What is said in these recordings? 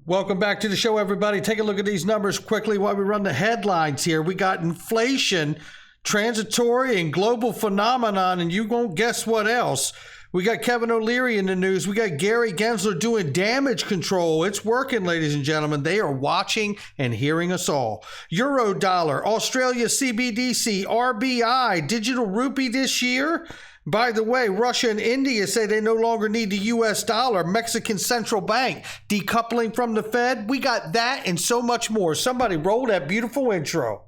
Welcome back to the show, everybody. Take a look at these numbers quickly while we run the headlines here. We got inflation, transitory and global phenomenon, and you won't guess what else. We got Kevin O'Leary in the news. We got Gary Gensler doing damage control. It's working, ladies and gentlemen. They are watching and hearing us all. USDollar, Australia CBDC, RBI, digital rupee this year. By the way, Russia and India say they no longer need the US dollar. Mexican central bank decoupling from the Fed. We got that and so much more. Somebody roll that beautiful intro.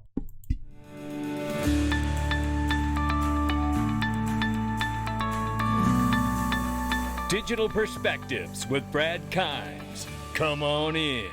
Digital Perspectives with Brad Kimes. Come on in.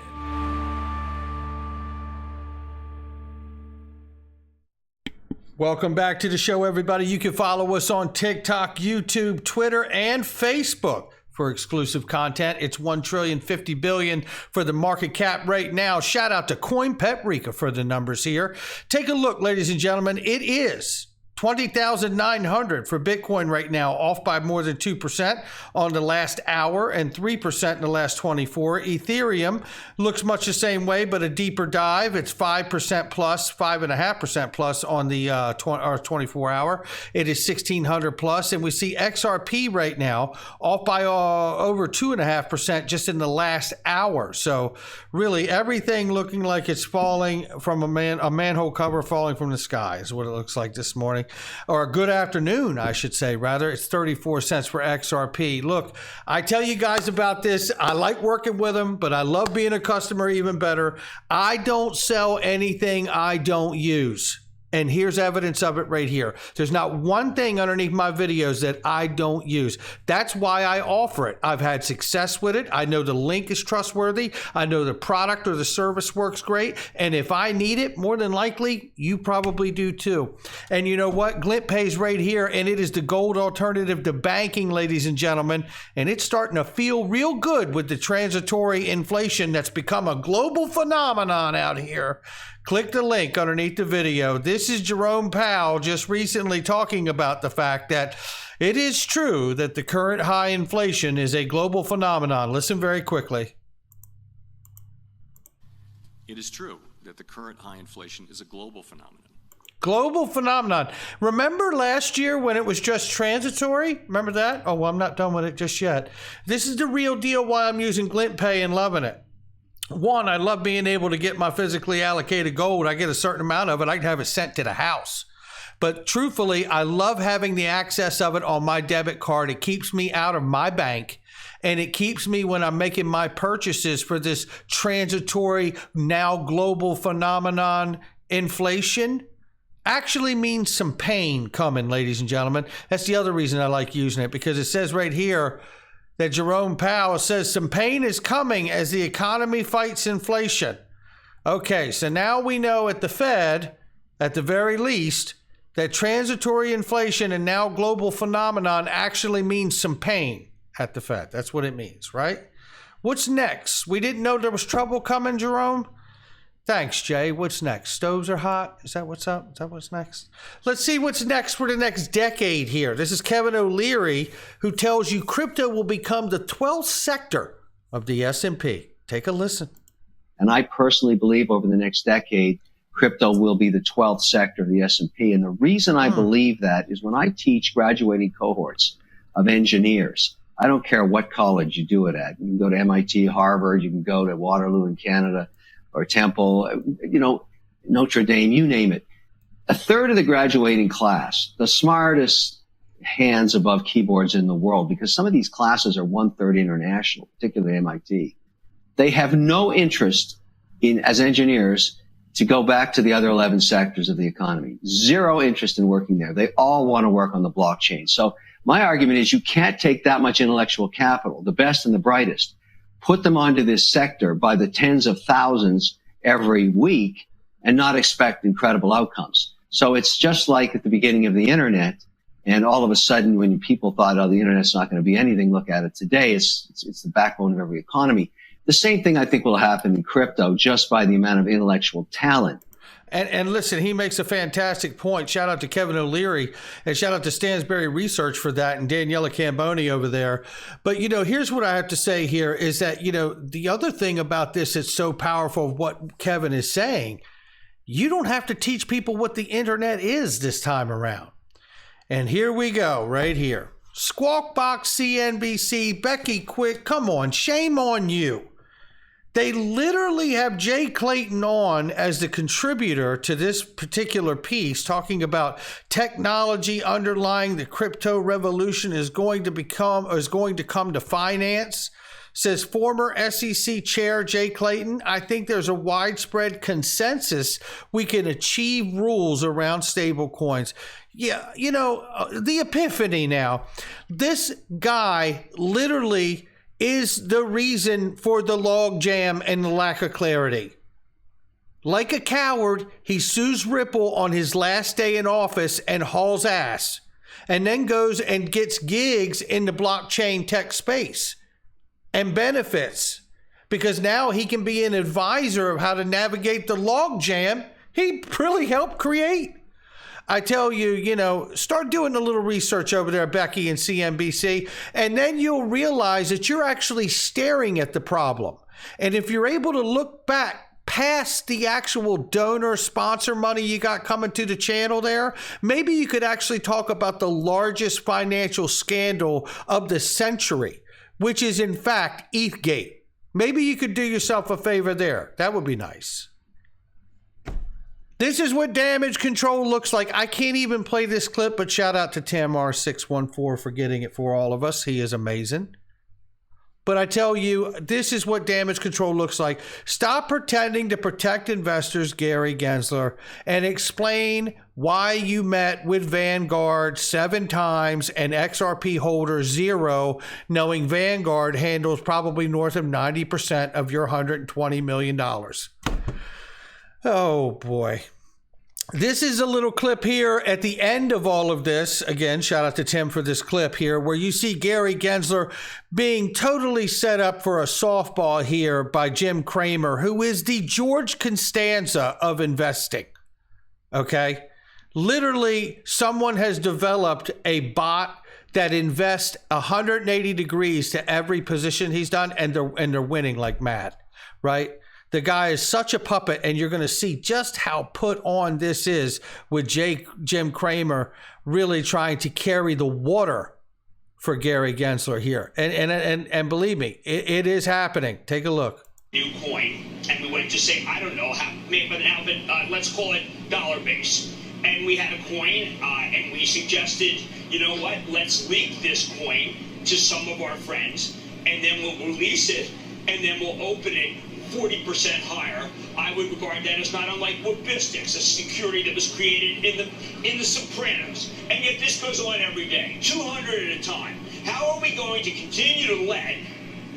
Welcome back to the show, everybody. You can follow us on TikTok, YouTube, Twitter, and Facebook for exclusive content. It's $1.05 trillion for the market cap right now. Shout out to CoinPetrika for the numbers here. Take a look, ladies and gentlemen. It is 20,900 for Bitcoin right now, off by more than 2% on the last hour and 3% in the last 24. Ethereum looks much the same way, but a deeper dive. It's 5% plus, 5.5% plus on the 24 hour. It is 1,600 plus, and we see XRP right now off by over 2.5% just in the last hour. So really everything looking like it's falling from a manhole cover falling from the sky is what it looks like this morning. Or good afternoon, I should say, rather. It's 34 cents for XRP. Look, I tell you guys about this. I like working with them, but I love being a customer even better. I don't sell anything I don't use. And here's evidence of it right here. There's not one thing underneath my videos that I don't use. That's why I offer it. I've had success with it. I know the link is trustworthy. I know the product or the service works great. And if I need it, more than likely, you probably do too. And you know what? Glint pays right here, and it is the gold alternative to banking, ladies and gentlemen. And it's starting to feel real good with the transitory inflation that's become a global phenomenon out here. Click the link underneath the video. This is Jerome Powell just recently talking about the fact that it is true that the current high inflation is a global phenomenon. Listen very quickly. It is true that the current high inflation is a global phenomenon. Global phenomenon. Remember last year when it was just transitory? Remember that? Oh, well, I'm not done with it just yet. This is the real deal why I'm using Glint Pay and loving it. One, I love being able to get my physically allocated gold. I get a certain amount of it. I can have it sent to the house. But truthfully, I love having the access of it on my debit card. It keeps me out of my bank, and it keeps me when I'm making my purchases for this transitory, now global phenomenon. Inflation actually means some pain coming, ladies and gentlemen. That's the other reason I like using it, because it says right here that Jerome Powell says some pain is coming as the economy fights inflation. Okay, so now we know at the Fed, at the very least, that transitory inflation and now global phenomenon actually means some pain at the Fed. That's what it means, right? What's next? We didn't know there was trouble coming, Jerome? Thanks, Jay. What's next? Stoves are hot? Is that what's up? Is that what's next? Let's see what's next for the next decade here. This is Kevin O'Leary, who tells you crypto will become the 12th sector of the S&P. Take a listen. And I personally believe over the next decade, crypto will be the 12th sector of the S&P. And the reason I believe that is when I teach graduating cohorts of engineers, I don't care what college you do it at. You can go to MIT, Harvard, you can go to Waterloo in Canada, or Temple, Notre Dame, you name it. A third of the graduating class, the smartest hands above keyboards in the world, because some of these classes are 1/3 international, particularly MIT. They have no interest in, as engineers, to go back to the other 11 sectors of the economy. Zero interest in working there. They all want to work on the blockchain. So my argument is you can't take that much intellectual capital, the best and the brightest, put them onto this sector by the tens of thousands every week and not expect incredible outcomes. So it's just like at the beginning of the internet, and all of a sudden when people thought, oh, the internet's not going to be anything, look at it today. It's the backbone of every economy. The same thing I think will happen in crypto just by the amount of intellectual talent And listen, he makes a fantastic point. Shout out to Kevin O'Leary and shout out to Stansberry Research for that and Daniela Camboni over there. But, here's what I have to say here is that, the other thing about this that's so powerful of what Kevin is saying, you don't have to teach people what the internet is this time around. And here we go, right here. Squawk Box CNBC, Becky Quick, come on, shame on you. They literally have Jay Clayton on as the contributor to this particular piece, talking about technology underlying the crypto revolution is going to come to finance. Says former SEC Chair Jay Clayton, I think there's a widespread consensus we can achieve rules around stable coins. Yeah, the epiphany now. This guy literally is the reason for the log jam and the lack of clarity. Like a coward, he sues Ripple on his last day in office and hauls ass, and then goes and gets gigs in the blockchain tech space and benefits because now he can be an advisor of how to navigate the log jam he really helped create. I tell you, start doing a little research over there, Becky and CNBC, and then you'll realize that you're actually staring at the problem. And if you're able to look back past the actual donor sponsor money you got coming to the channel there, maybe you could actually talk about the largest financial scandal of the century, which is in fact ETHgate. Maybe you could do yourself a favor there. That would be nice. This is what damage control looks like. I can't even play this clip, but shout out to Tamar614 for getting it for all of us. He is amazing. But I tell you, this is what damage control looks like. Stop pretending to protect investors, Gary Gensler, and explain why you met with Vanguard 7 times and XRP holder 0, knowing Vanguard handles probably north of 90% of your $120 million. Oh, boy. This is a little clip here at the end of all of this. Again, shout out to Tim for this clip here, where you see Gary Gensler being totally set up for a softball here by Jim Cramer, who is the George Costanza of investing. Okay? Literally, someone has developed a bot that invests 180 degrees to every position he's done, and they're winning like mad, right? The guy is such a puppet, and you're going to see just how put on this is with Jim Cramer really trying to carry the water for Gary Gensler here. And believe me, it is happening. Take a look. New coin, and we went to say, I don't know how, but let's call it dollar base. And we had a coin, and we suggested, you know what, let's leak this coin to some of our friends, and then we'll release it, and then we'll open it 40% higher. I would regard that as not unlike Wobbistics, a security that was created in the Sopranos. And yet this goes on every day, 200 at a time. How are we going to continue to let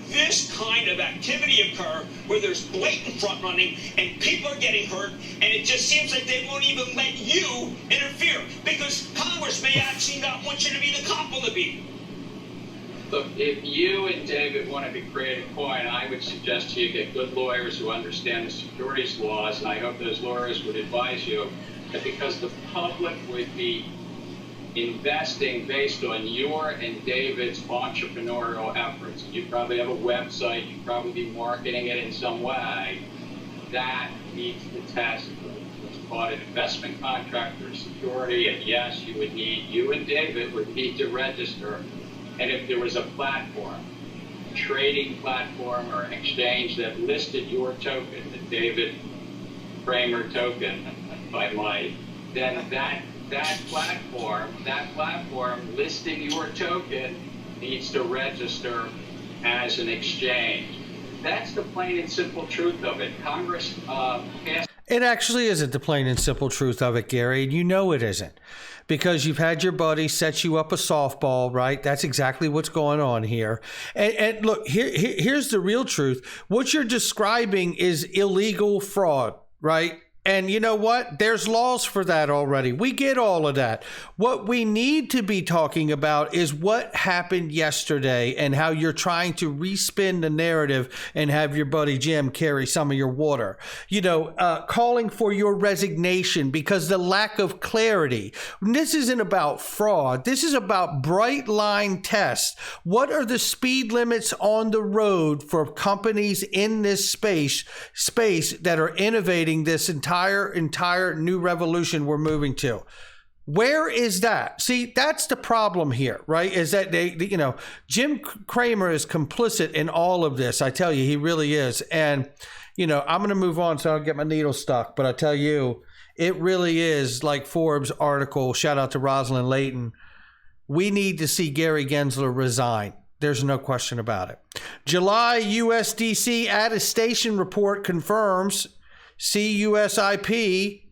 this kind of activity occur where there's blatant front running and people are getting hurt, and it just seems like they won't even let you interfere because Congress may actually not want you to be the cop on the beat? Look, if you and David want to create a coin, I would suggest you get good lawyers who understand the securities laws, and I hope those lawyers would advise you that because the public would be investing based on your and David's entrepreneurial efforts. You probably have a website, you probably be marketing it in some way. That meets the test of what's called an investment contract or security, and yes, you and David would need to register. And if there was a platform, a trading platform or an exchange that listed your token, the David Kramer token, if I might, then that platform listing your token needs to register as an exchange. That's the plain and simple truth of it. Congress passed. It actually isn't the plain and simple truth of it, Gary, and you know it isn't. Because you've had your buddy set you up a softball, right? That's exactly what's going on here. And look, here's the real truth. What you're describing is illegal fraud, right? And you know what? There's laws for that already. We get all of that. What we need to be talking about is what happened yesterday and how you're trying to respin the narrative and have your buddy Jim carry some of your water. Calling for your resignation because the lack of clarity. This isn't about fraud. This is about bright line tests. What are the speed limits on the road for companies in this space that are innovating this entire new revolution we're moving to? Where is that? See, that's the problem here, right? Is that Jim Cramer is complicit in all of this. I tell you, he really is. And, I'm going to move on so I don't get my needle stuck. But I tell you, it really is like Forbes article. Shout out to Rosalind Layton. We need to see Gary Gensler resign. There's no question about it. July USDC attestation report confirms CUSIP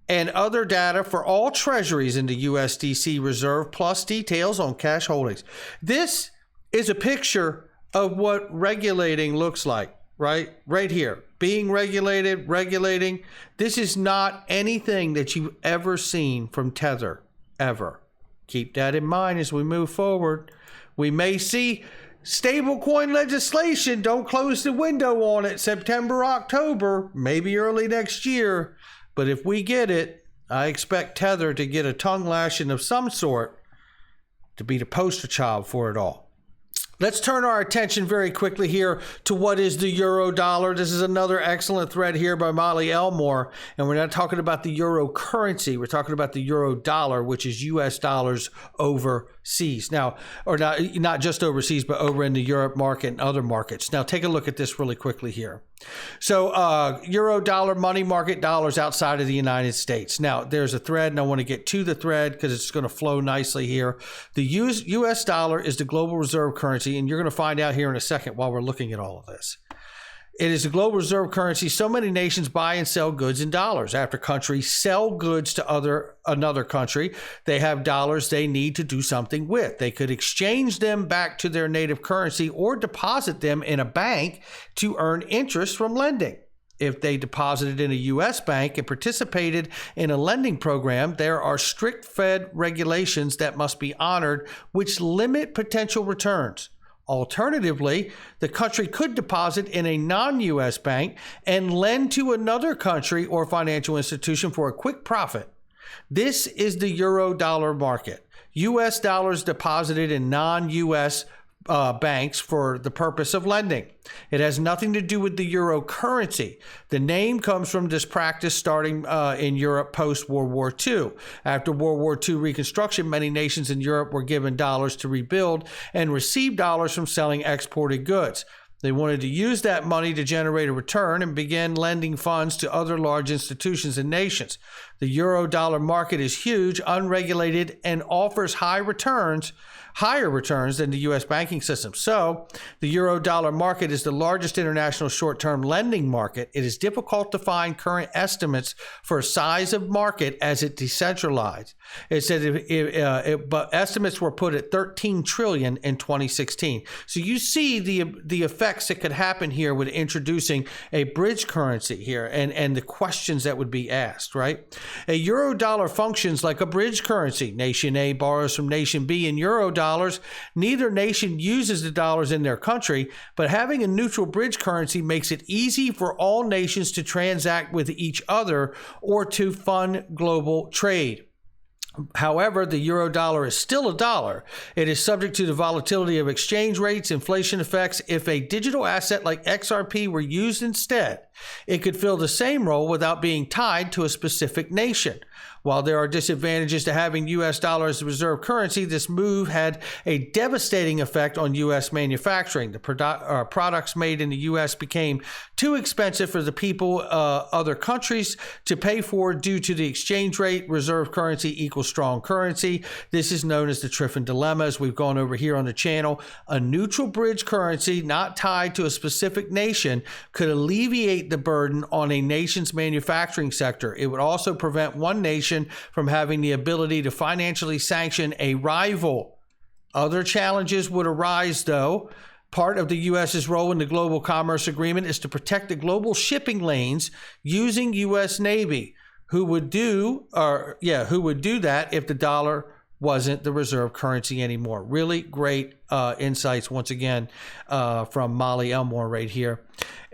and other data for all treasuries in the USDC reserve, plus details on cash holdings. This is a picture of what regulating looks like, right? Right here. Being regulated, regulating. This is not anything that you've ever seen from Tether, ever. Keep that in mind as we move forward. We may see stablecoin legislation. Don't close the window on it. September, October, maybe early next year. But if we get it, I expect Tether to get a tongue lashing of some sort to be the poster child for it all. Let's turn our attention very quickly here to what is the euro dollar. This is another excellent thread here by Molly Elmore. And we're not talking about the euro currency. We're talking about the euro dollar, which is US dollars overseas. Now, or not just overseas, but over in the Europe market and other markets. Now, take a look at this really quickly here. So euro dollar money market dollars outside of the United States. Now, there's a thread, and I want to get to the thread because it's going to flow nicely here. The US dollar is the global reserve currency, and you're going to find out here in a second while we're looking at all of this. It is a global reserve currency. So many nations buy and sell goods in dollars. After countries sell goods to another country, they have dollars they need to do something with. They could exchange them back to their native currency or deposit them in a bank to earn interest from lending. If they deposited in a U.S. bank and participated in a lending program, there are strict Fed regulations that must be honored, which limit potential returns. Alternatively, the country could deposit in a non-U.S. bank and lend to another country or financial institution for a quick profit. This is the euro dollar market. U.S. dollars deposited in non-U.S. banks for the purpose of lending. It has nothing to do with the euro currency. The name comes from this practice starting in Europe post-World War II. After World War II reconstruction, many nations in Europe were given dollars to rebuild and received dollars from selling exported goods. They wanted to use that money to generate a return and began lending funds to other large institutions and nations. The euro dollar market is huge, unregulated, and offers higher returns than the U.S. banking system. So the euro dollar market is the largest international short-term lending market. It is difficult to find current estimates for size of market as it decentralized. It said but estimates were put at 13 trillion in 2016. So you see the effects that could happen here with introducing a bridge currency here and the questions that would be asked, right? A euro dollar functions like a bridge currency. Nation A borrows from Nation B in euro dollars. Neither nation uses the dollars in their country, but having a neutral bridge currency makes it easy for all nations to transact with each other or to fund global trade. However, the euro dollar is still a dollar. It is subject to the volatility of exchange rates, inflation effects. If a digital asset like XRP were used instead, it could fill the same role without being tied to a specific nation. While there are disadvantages to having U.S. dollar as the reserve currency, this move had a devastating effect on U.S. manufacturing. The products made in the U.S. became too expensive for the people other countries to pay for due to the exchange rate. Reserve currency equals strong currency. This is known as the Triffin dilemma, as we've gone over here on the channel. A neutral bridge currency not tied to a specific nation could alleviate the burden on a nation's manufacturing sector. It would also prevent one nation from having the ability to financially sanction a rival. Other challenges would arise, though. Part of the U.S.'s role in the global commerce agreement is to protect the global shipping lanes using U.S. Navy, who would do that if the dollar wasn't the reserve currency anymore. Really great insights once again from Molly Elmore right here.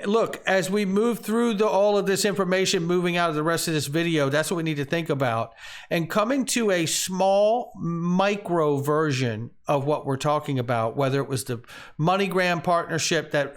Look, as we move through all of this information, moving out of the rest of this video, that's what we need to think about. And coming to a small micro version of what we're talking about, whether it was the MoneyGram partnership that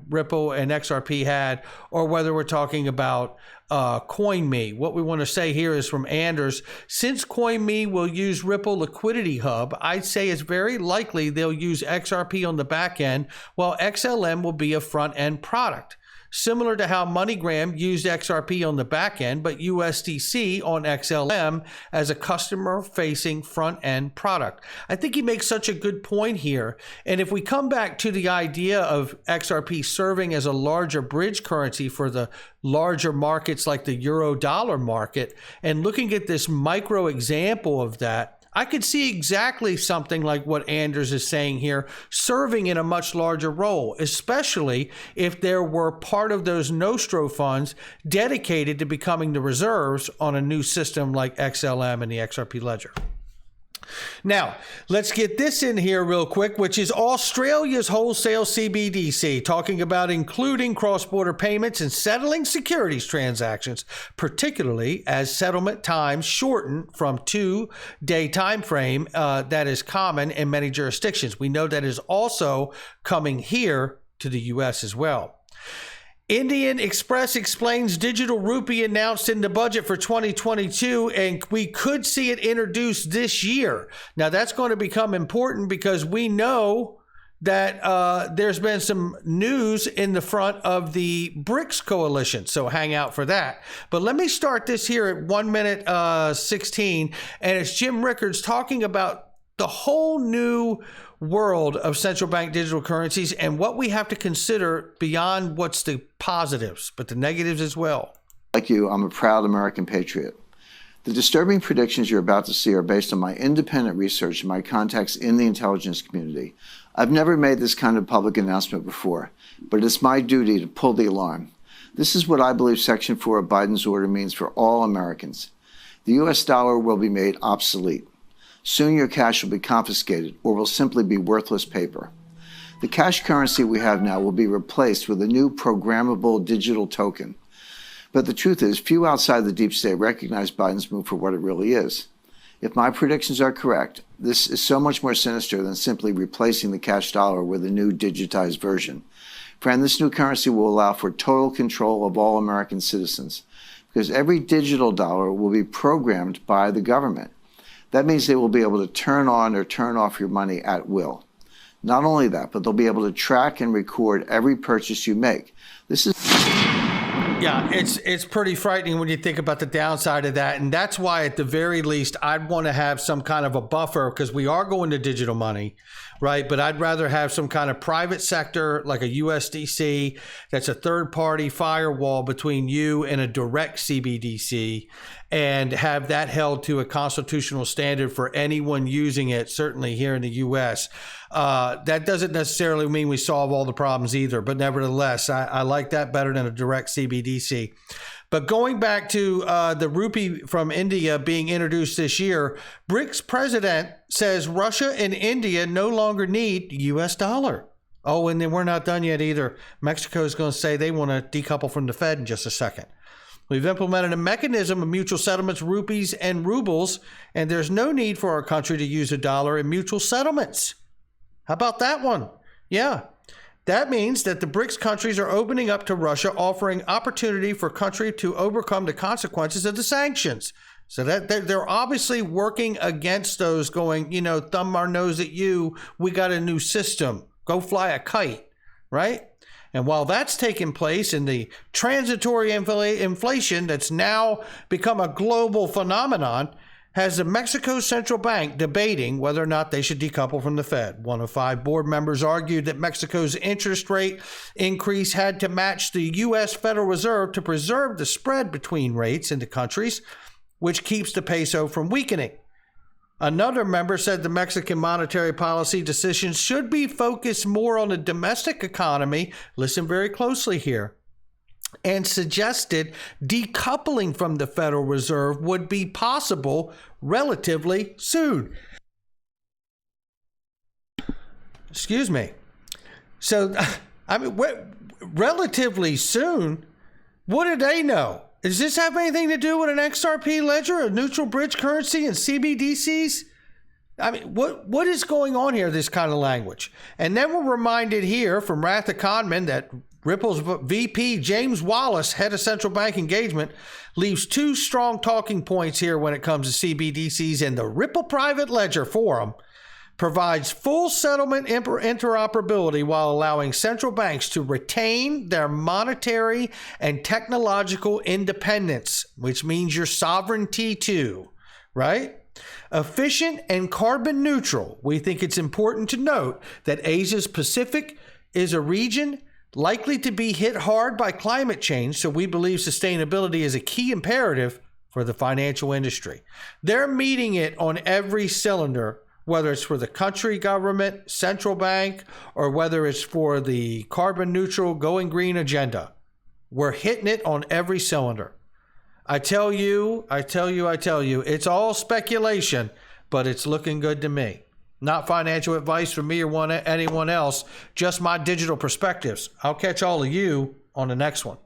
Ripple and XRP had, or whether we're talking about CoinMe. What we want to say here is from Anders, since CoinMe will use Ripple Liquidity Hub, I'd say it's very likely they'll use XRP on the back end, while XLM will be a front end product. Similar to how MoneyGram used XRP on the back end, but USDC on XLM as a customer-facing front-end product. I think he makes such a good point here. And if we come back to the idea of XRP serving as a larger bridge currency for the larger markets like the euro-dollar market, and looking at this micro example of that, I could see exactly something like what Anders is saying here, serving in a much larger role, especially if there were part of those Nostro funds dedicated to becoming the reserves on a new system like XLM and the XRP Ledger. Now, let's get this in here real quick, which is Australia's wholesale CBDC, talking about including cross-border payments and settling securities transactions, particularly as settlement times shorten from 2-day time frame that is common in many jurisdictions. We know that is also coming here to the U.S. as well. Indian Express explains digital rupee announced in the budget for 2022, and we could see it introduced this year. Now, that's going to become important because we know that there's been some news in the front of the BRICS coalition, so hang out for that. But let me start this here at 1 minute 16, and it's Jim Rickards talking about the whole new world of central bank digital currencies and what we have to consider beyond what's the positives, but the negatives as well. Like you, I'm a proud American patriot. The disturbing predictions you're about to see are based on my independent research and my contacts in the intelligence community. I've never made this kind of public announcement before, but it's my duty to pull the alarm. This is what I believe Section 4 of Biden's order means for all Americans. The US dollar will be made obsolete. Soon your cash will be confiscated or will simply be worthless paper. The cash currency we have now will be replaced with a new programmable digital token. But the truth is, few outside the deep state recognize Biden's move for what it really is. If my predictions are correct, this is so much more sinister than simply replacing the cash dollar with a new digitized version. Friend, this new currency will allow for total control of all American citizens, because every digital dollar will be programmed by the government. That means they will be able to turn on or turn off your money at will. Not only that, but they'll be able to track and record every purchase you make. This is... Yeah, it's pretty frightening when you think about the downside of that. And that's why, at the very least, I'd want to have some kind of a buffer, because we are going to digital money, right? But I'd rather have some kind of private sector, like a USDC, that's a third-party firewall between you and a direct CBDC, and have that held to a constitutional standard for anyone using it, certainly here in the U.S. That doesn't necessarily mean we solve all the problems either, but nevertheless, I like that better than a direct CBDC. But going back to the rupee from India being introduced this year, BRICS president says Russia and India no longer need US dollar. Oh, and then we're not done yet either. Mexico is going to say they want to decouple from the Fed in just a second. We've implemented a mechanism of mutual settlements, rupees and rubles, and there's no need for our country to use a dollar in mutual settlements. How about that one? Yeah. That means that the BRICS countries are opening up to Russia, offering opportunity for country to overcome the consequences of the sanctions. So that they're obviously working against those, going, thumb our nose at you. We got a new system. Go fly a kite, right? And while that's taking place in the transitory inflation that's now become a global phenomenon, has the Mexico Central Bank debating whether or not they should decouple from the Fed. 1 of 5 board members argued that Mexico's interest rate increase had to match the U.S. Federal Reserve to preserve the spread between rates in the countries, which keeps the peso from weakening. Another member said the Mexican monetary policy decisions should be focused more on the domestic economy. Listen very closely here. And suggested decoupling from the Federal Reserve would be possible relatively soon. Excuse me. So, I mean, relatively soon, what do they know? Does this have anything to do with an XRP ledger, a neutral bridge currency, and CBDCs? I mean, what is going on here, this kind of language? And then we're reminded here from Wrath of Conman that Ripple's VP James Wallace, head of central bank engagement, leaves two strong talking points here when it comes to CBDCs, and the Ripple Private Ledger Forum provides full settlement interoperability while allowing central banks to retain their monetary and technological independence, which means your sovereignty too, right? Efficient and carbon neutral. We think it's important to note that Asia's Pacific is a region likely to be hit hard by climate change, so we believe sustainability is a key imperative for the financial industry. They're meeting it on every cylinder, whether it's for the country government, central bank, or whether it's for the carbon neutral, going green agenda. We're hitting it on every cylinder. I tell you, it's all speculation, but it's looking good to me. Not financial advice from me or anyone else, just my digital perspectives. I'll catch all of you on the next one.